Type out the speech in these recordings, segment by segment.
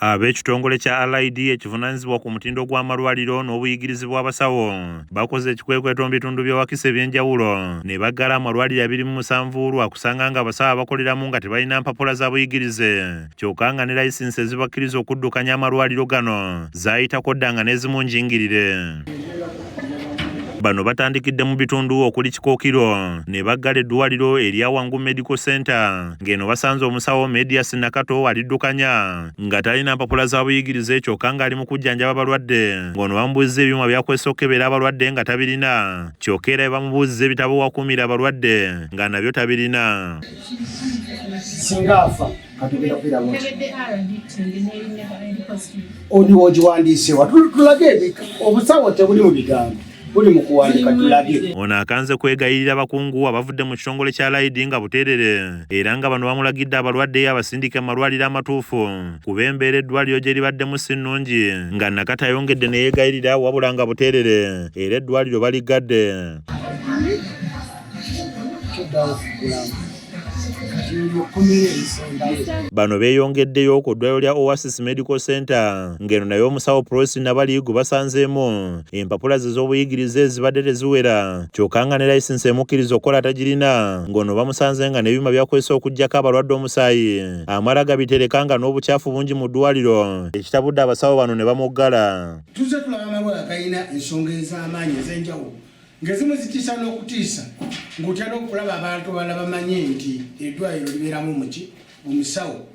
Ab'ekitongole kya RID ekivunaanyizibwa ku mutindo gw'amalwaliro n'obuyigirizi bw'abasawo bakoze ekikwekweto mu bitundu by'Owakise eby'enjawulo ne baggala amalwaliro 27 lwakusanga nga abasawo abakoleramu nga tebalina mpapula za buyigirize, kyokka nga ne layisinsi ezibakkiriza okuddukanya amalwaliro gano zaayitako dda nga n'ezimu njingirire. Bano batandikidde mu bitundu okuli Kikookiro ne baggala eddwaliro erya Wangu Medical Center ng'eno basanze omusawo Medias Nakato aliddukanya nga talina mpapula za buyigirize kyokka ng'ali mu kujjanjaba abalwadde, ng'ono bamubuuzizza ebyuma byakozesa okukebera abalwadde nga tabirina, kyokka era bamubuuzizza ebitabo wakuumira abalwadde nga nabyo tabirina. Singa afa katugenda kwiraba oni ogiwandiise watulage obusawo tebuli mu bigambo buli mu kuwandika tulage. Ono akanze kwegayirira abakungu abavudde mu kitongole kya RID nga buteerere era nga bano bamulagidde abalwadde abasindike mu malwaliro amatuufu kuba embeera eddwaliro gye libaddemu si nnungi, nga Nakato ayongedde ne yeegayirira wabula nga buteerere era eddwaliro baligadde. Bano beeyongeddeyo ku ddwaliro lya Oasis Medical Center ng'eno naye omusawo Prosy Nabaliigu basanzeemu empapula ze z'obuyigirize ezibadde teziwera, kyokka nga ne layisinsi emukkiriza okukola tagirina, ng'ono bamusanze nga n'ebyuma byakozesa okuggyako abalwadde omusaayi amala gabitereka nga n'obukyafu bungi mu ddwaliro, ekitabudde abasawo bano ne bamuggala. Tuzze tulaba amalwaliro agalina ensonga ez'amaanyi ez'enjawulo ng'ezimu zitiisa n'okutiisa ng'otya n'okulaba abantu balala bamanye nti eddwaliro libeeramu muki omusawo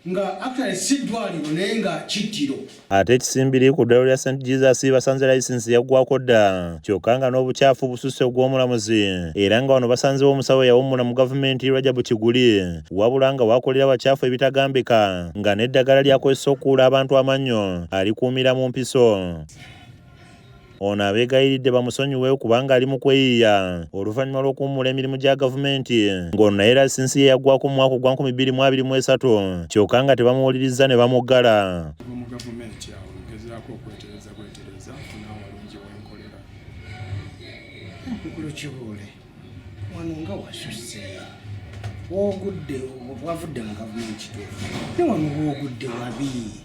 nga actually si ddwaliro naye nga kittiro. Ate ekisimbiri ku ddwaliro lya St Jesus basanze layisinsi yaggwako dda kyokka nga n'obukyafu bususse ogw'omulamuzi era nga wano basanzewo omusawo yawummula mu gavumenti Rajabu Kiguli wabula nga wakolera abakyafu ebitagambika nga n'eddagala lyakozesa okukuula abantu amannyo alikuumira mu mpiso. Ono abeegayiridde bamusonyiwe kubanga ali mu kweyiiya oluvannyuma lw'okuwummula emirimu gya gavumenti, ng'ono naye layisinsi ye yaggwako mu mwaka gwa 2023 kyokka nga tebamuwulirizza ne bamuggala. Mu gavumenti awo ngezaako okwetereza kunawo walungi wenkolera. Nkulu Kibuule wano nga wasusse woogudde wavudde mu gavumenti tuufu ne wano woogudde wabi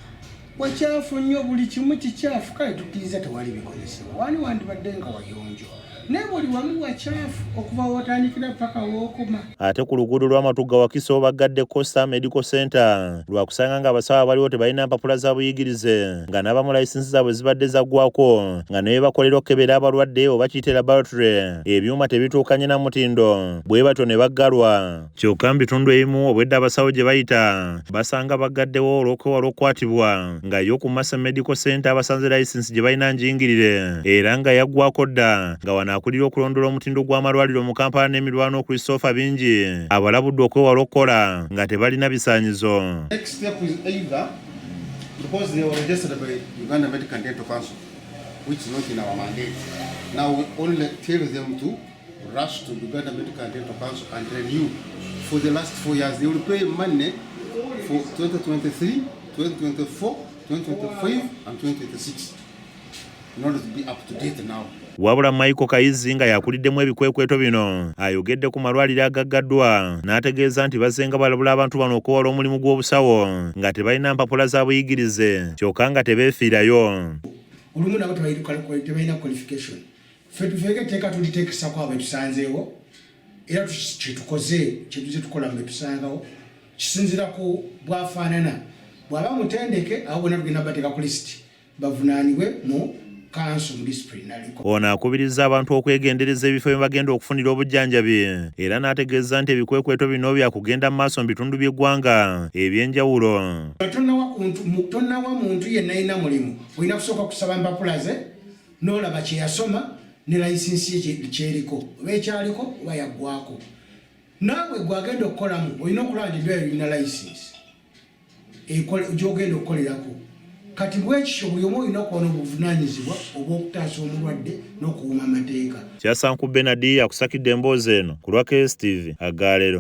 wakyafu nnyo, buli kimu kikyafu, kale tukkiriza tewali bikozesebwa wani wandibadde nga wayonjo naye buli wamu wakyafu okuva wotandikira paka wookoma. Ate ku luguudo lw'Amatugga Wakiso baggadde Costa Medical Center lwakusanga nga abasawo abaliwo tebalina mpapula za buyigirize nga n'abamu layisinsi zaabwe zibadde zaggwako nga naye bakolera okukebera abalwadde oba kiyite laboratory ebyuma tebituukanye na mutindo bwe batyo ne baggalwa, kyokka mu bitundu ebimu obwedda abasawo gye bayita basanga baggaddewo olw'okwewala okukwatibwa nga yo ku Massa Medical Center abasanze layisinsi gye balina njingirire era nga yaggwako dda nga wano akulira okulondoola omutindo gw'amalwaliro mu Kampala n'emirwano Christopher Bingi abalabudde okwewala okukola nga tebalina bisaanyizo. Next step is either because they were registered by Uganda Medical and Dental Council, which is not in our mandate. Now we only tell them to rush to Uganda Medical and Dental Council and renew. For the last 4 years, they will pay money for 2023, 2024, 2025 and 2026 in order to be up to date now. Wabula Michael Kayizi nga yakuliddemu ebikwekweto bino ayogedde ku malwaliro agaggaddwa n'ategeeza nti bazenga balabula abantu bano okuwala omulimu gw'obusawo nga tebalina mpapula za buyigirize kyokka nga tebeefiirayo. Olumu nabo tebalina qualification. Ffe tufeeke etteeka tuliteekesako abo betusanzeewo era kyetukoze kyetuze tukola mu betusangawo kisinziira ku bwafaanana. Bw'aba mutendeke abo bonna tugenda bateeka ku lisiti bavunaanibwe mu ono akubiriza abantu okwegendereza ebifo bye bagenda okufunira obujjanjabi era n'ategeeza nti ebikwekweto bino byakugenda mu maaso mu bitundu by'eggwanga eby'enjawulo. Tonnawa muntu yenna alina mulimu olina kusooka kusaba mpapula ze n'olaba kye yasoma ne layisinsi ye kyeriko oba ekyaliko oba yaggwako. Naawe gwagenda okukolamu olina okulaba nti eddwaliro lirina layisinsi gy'ogenda okukolerako. Kati bwekityo buli omu olina okuba n'obuvunaanyizibwa obw'okutaasa omulwadde n'okuwuuma amateeka. Kyasanku Benadi akusakidde emboozi eno ku lwa KSTV Aggalero.